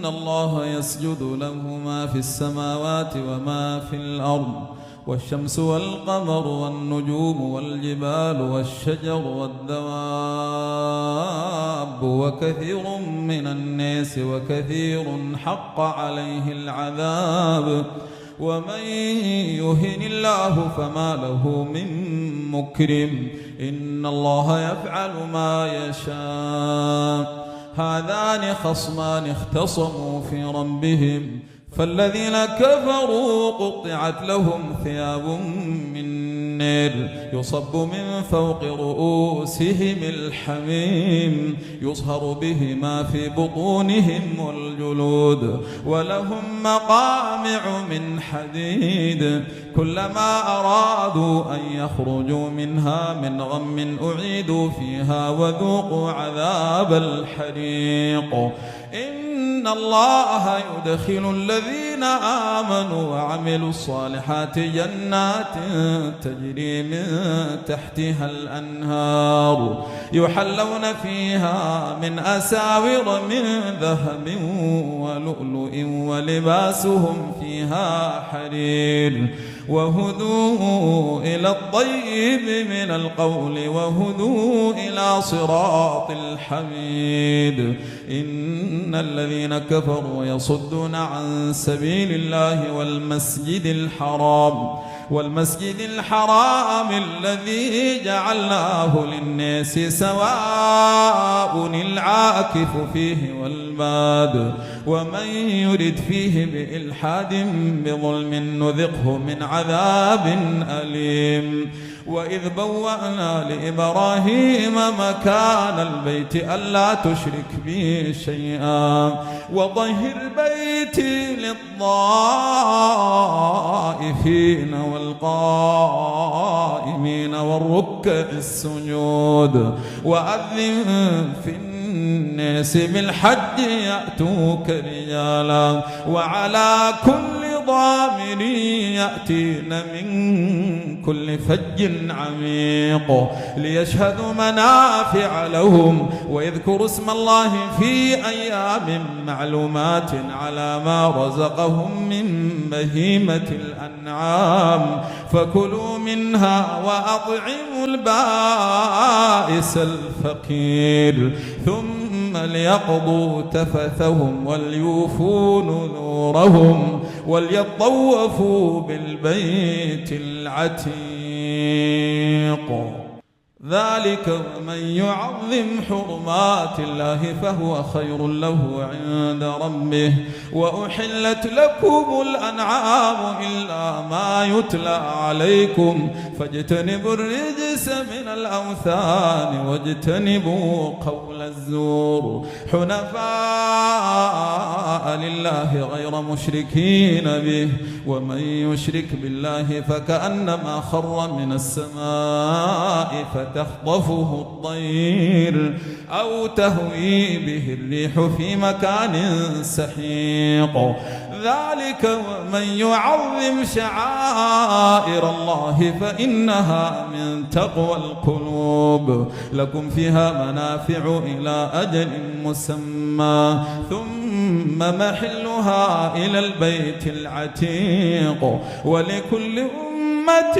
إن الله يسجد له ما في السماوات وما في الأرض والشمس والقمر والنجوم والجبال والشجر والدواب وكثير من الناس وكثير حق عليه العذاب ومن يهن الله فما له من مكرم إن الله يفعل ما يشاء. هذان خصمان اختصموا في ربهم فالذين كفروا قطعت لهم ثياب من نار يصب من فوق رؤوسهم الحميم يصهر به ما في بطونهم والجلود ولهم مقامع من حديد كلما أرادوا أن يخرجوا منها من غم أعيدوا فيها وذوقوا عذاب الحريق. إن الله يدخل الذين آمنوا وعملوا الصالحات جنات تجري من تحتها الأنهار يحلون فيها من أساور من ذهب ولؤلؤ ولباسهم فيها حرير وهدوا إلى الطيب من القول وهدوا إلى صراط الحميد. إن الذين كفروا يصدون عن سبيل الله والمسجد الحرام الذي جعلناه للناس سواء العاكف فيه والباد ومن يرد فيه بإلحاد بظلم نذقه من عذاب أليم. وإذ بوأنا لإبراهيم مكان البيت ألا تشرك بي شيئا وطهر بيتي للطائفين والقائمين والركع السجود وأذن في الناس بالحج يأتوك رجالا وعلى كل ضامر يأتين من كل فج عميق ليشهدوا منافع لهم ويذكروا اسم الله في أيام معلومات على ما رزقهم من بهيمة الأنعام فكلوا منها وأطعموا البائس الفقير ثم ليقضوا تفثهم وليوفوا نذورهم وليطوفوا بالبيت العتيق. ذلك ومن يعظم حرمات الله فهو خير له عند ربه. وأحلت لكم الأنعام إلا ما يتلى عليكم فاجتنبوا الرجس من الأوثان واجتنبوا قول الزور حنفاء لله غير مشركين به ومن يشرك بالله فكأنما خر من السماء فتخطفه الطير أو تهوي به الريح في مكان سحيق. ذلك ومن يعظم شعائر الله فإنها من تقوى القلوب. لكم فيها منافع إلى أجل مسمى ثم محلها إلى البيت العتيق. ولكل أمة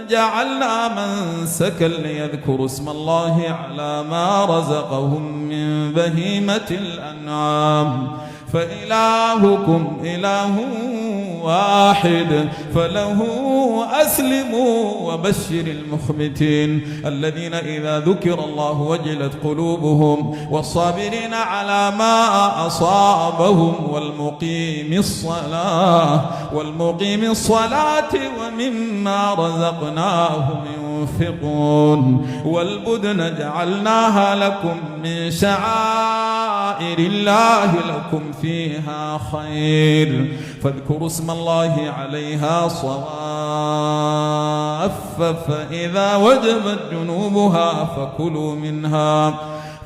جعلنا منسكا ليذكروا اسم الله على ما رزقهم من بهيمة الأنعام فإلهكم إله واحد فله أسلموا وبشر المخبتين الذين إذا ذكر الله وجلت قلوبهم والصابرين على ما أصابهم والمقيم الصلاة ومما رزقناهم ينفقون. والبدن جعلناها لكم من شعائر الله لكم فيها خير فاذكروا اسم الله عليها صواف فإذا وجبت جنوبها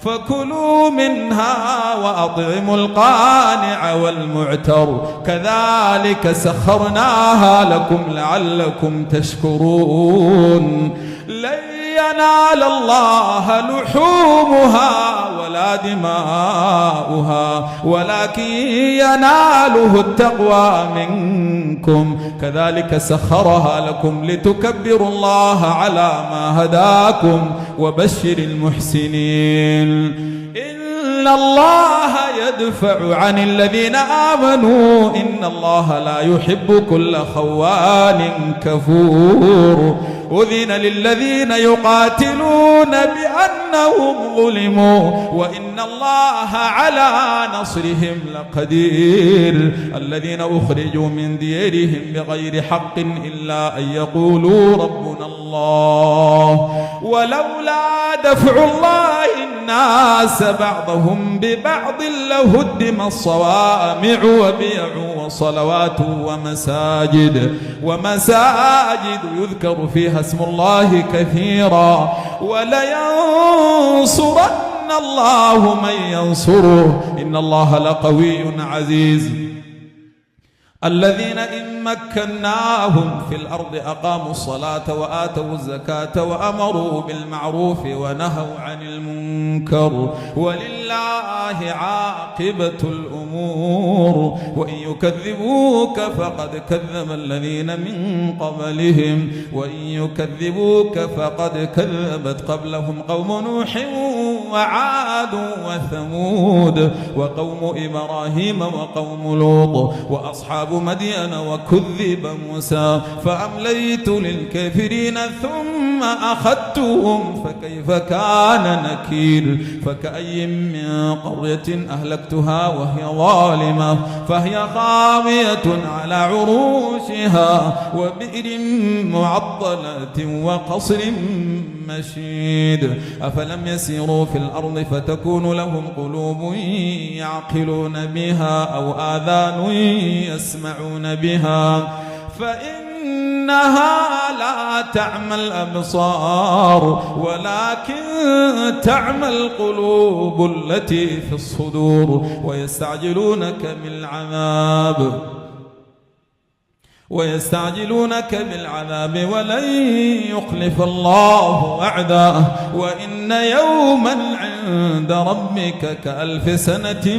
فكلوا منها وأطعموا القانع والمعتر كذلك سخرناها لكم لعلكم تشكرون. لن ينال الله لحومها ولا دماؤها ولكن يناله التقوى منكم كذلك سخرها لكم لتكبروا الله على ما هداكم وبشر المحسنين إن الله يدفع عن الذين آمنوا إن الله لا يحب كل خوان كفور أذن للذين يقاتلون بأنهم ظلموا وإن الله على نصرهم لقدير الذين أخرجوا من ديارهم بغير حق إلا أن يقولوا ربنا الله ولولا دفع الله الناس بعضهم ببعض لهدم الصوامع وبيع وصلوات ومساجد يذكر فيها اسم الله كثيرا ولينصرن الله من ينصره إن الله لقوي عزيز الذين إن مكناهم في الأرض أقاموا الصلاة وآتوا الزكاة وأمروا بالمعروف ونهوا عن المنكر ولله عاقبة الأمور وإن يكذبوك فقد كذب الذين من قبلهم وإن يكذبوك فقد كذبت قبلهم قوم نوح وعاد وثمود وقوم إبراهيم وقوم لوط وأصحاب مدين وكذب موسى فأمليت للكافرين ثم أخذتهم فكيف كان نكير فكأي من قرية أهلكتها وهي ظالمة فهي خاوية على عروشها وبئر معطلة وقصر مشيد أفلم يسيروا في الأرض فتكون لهم قلوب يعقلون بها أو آذان يسمعون بها فإنها لا تعمى الأبصار ولكن تعمى القلوب التي في الصدور ويستعجلونك بالعذاب ولن يخلف الله وعده وإن يوما عند ربك كألف سنة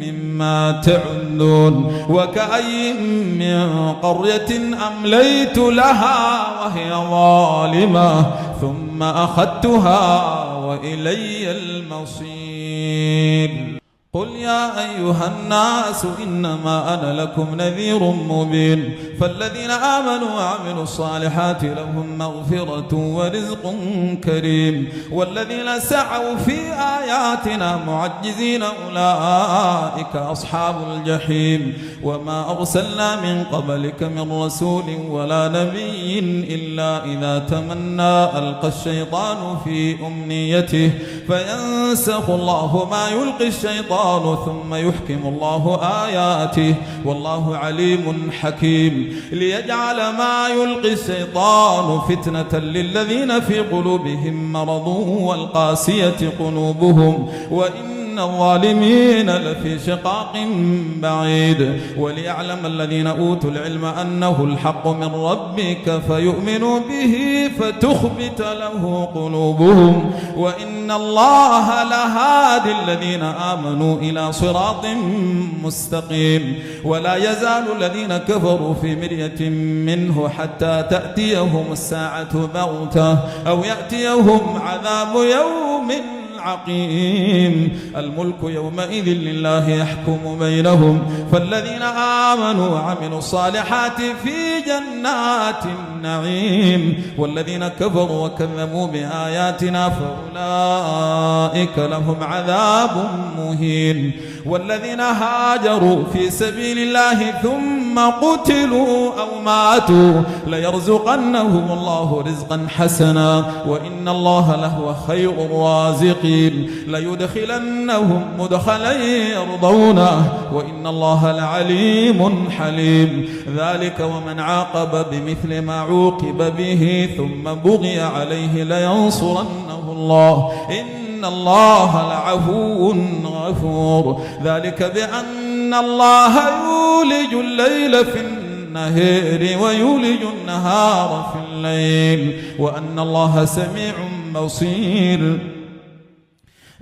مما تعدون وكأي من قرية أمليت لها وهي ظالمة ثم أخذتها وإلي المصير قل يا أيها الناس إنما أنا لكم نذير مبين فالذين آمنوا وعملوا الصالحات لهم مغفرة ورزق كريم والذين سعوا في آياتنا معجزين أولئك أصحاب الجحيم وما أرسلنا من قبلك من رسول ولا نبي إلا إذا تمنى ألقى الشيطان في أمنيته فينسخ الله ما يلقي الشيطان ثم يحكم الله آياته والله عليم حكيم ليجعل ما يلقي الشيطان فتنة للذين في قلوبهم مرض والقاسية قلوبهم وإن الظالمين لفي شقاق بعيد وليعلم الذين أوتوا العلم أنه الحق من ربك فيؤمنوا به فتخبت له قلوبهم وإن الله لهادي الذين آمنوا إلى صراط مستقيم ولا يزال الذين كفروا في مرية منه حتى تأتيهم الساعة بغتة أو يأتيهم عذاب يوم عقيم الملك يومئذ لله يحكم بينهم فالذين آمنوا وعملوا الصالحات في جنات النعيم والذين كفروا وكذبوا بآياتنا فأولئك لهم عذاب مهين والذين هاجروا في سبيل الله ثم قتلوا أو ماتوا ليرزقنهم الله رزقا حسنا وإن الله لهو خير الرازقين ليدخلنهم مدخلا يرضونه وإن الله لعليم حليم ذلك ومن عاقب بمثل ما عوقب به ثم بغي عليه لينصرنه الله إن الله لعفو غفور ذلك بأن الله يولج الليل في النهار ويولج النهار في الليل وأن الله سميع بصير.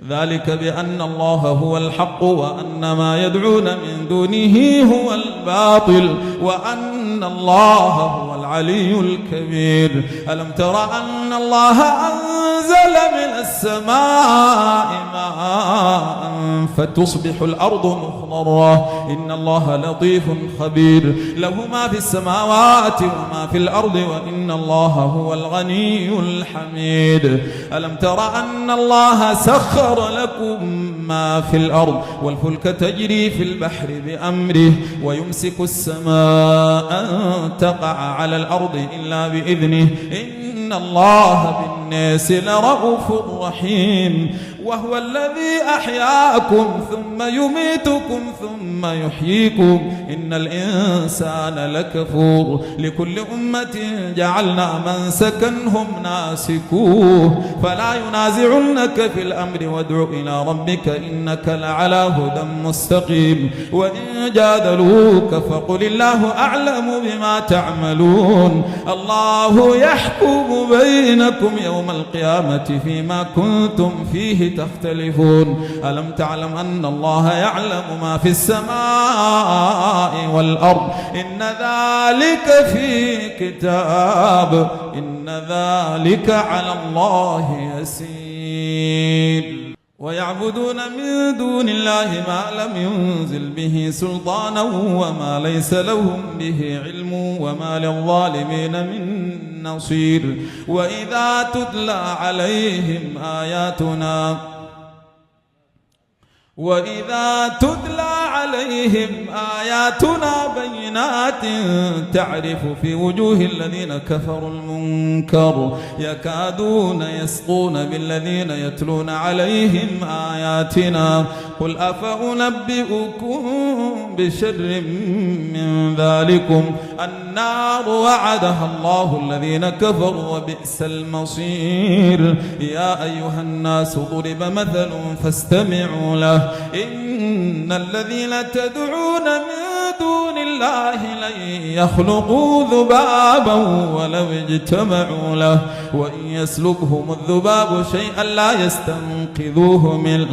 ذلك بأن الله هو الحق وأن ما يدعون من دونه هو الباطل وأن الله هو العلي الكبير. ألم تر أن الله أنزل من السماء ماء فتصبح الأرض مخضرة إن الله لطيف خبير له ما في السماوات وما في الأرض وإن الله هو الغني الحميد. ألم تر أن الله سخر لكم ما في الأرض والفلك تجري في البحر بأمره ويمسك السماء أن تقع على الأرض إلا بإذنه إن الله بالناس لرؤوف رحيم. وهو الذي أحياكم ثم يميتكم ثم يحييكم إن الإنسان لكفور. لكل أمة جعلنا منسكا هم ناسكوه فلا ينازعنك في الأمر وادع إلى ربك إنك لعلى هدى مستقيم. وإن جادلوك فقل الله أعلم بما تعملون. الله يحكم بينكم يوم القيامة فيما كنتم فيه تختلفون. ألم تعلم أن الله يعلم ما في السماء والأرض إن ذلك في كتاب إن ذلك على الله يسير. ويعبدون من دون الله ما لم ينزل به سلطانا وما ليس لهم به علم وما للظالمين من نصير. وإذا تتلى عليهم آياتنا بينات تعرف في وجوه الذين كفروا المنكر يكادون يسطون بالذين يتلون عليهم آياتنا قل أفأنبئكم بشر من ذلكم النار وعدها الله الذين كفروا وبئس المصير. يا أيها الناس ضرب مثل فاستمعوا له إن الذين تدعون من دون الله لن يخلقوا ذبابا ولو اجتمعوا له وإن يسلبهم الذباب شيئا لا يستنقذوه منه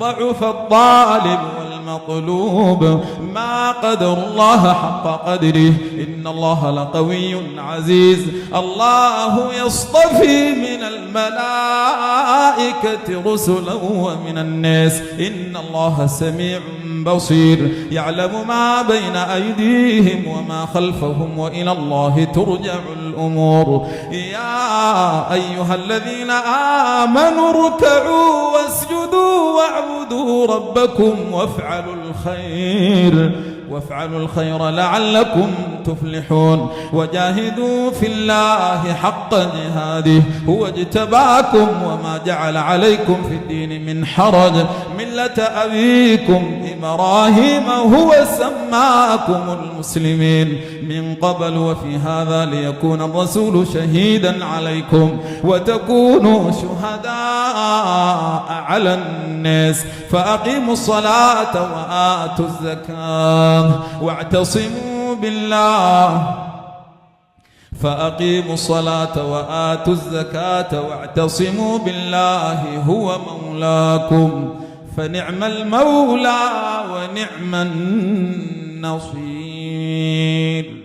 ضعف الطالب والمطلوب ما قدر الله حق قدره إن الله لقوي عزيز. الله يصطفي من الملائكة رسلا ومن الناس إن الله سميع بصير يعلم ما بين أيديهم وما خلفهم وإلى الله ترجع الأمور. يا أيها الذين آمنوا اركعوا واسجدوا واعبدوا ربكم وافعلوا الخير لعلكم تفلحون. وجاهدوا في الله حق جهاده هو اجتباكم وما جعل عليكم في الدين من حرج ملة أبيكم إبراهيم هو سماكم المسلمين من قبل وفي هذا ليكون الرسول شهيدا عليكم وتكونوا شهداء على الناس. فأقيموا الصلاة وآتوا الزكاة واعتصموا بالله فأقيموا الصلاة وآتوا الزكاة واعتصموا بالله هو مولاكم فنعم المولى ونعم النصير.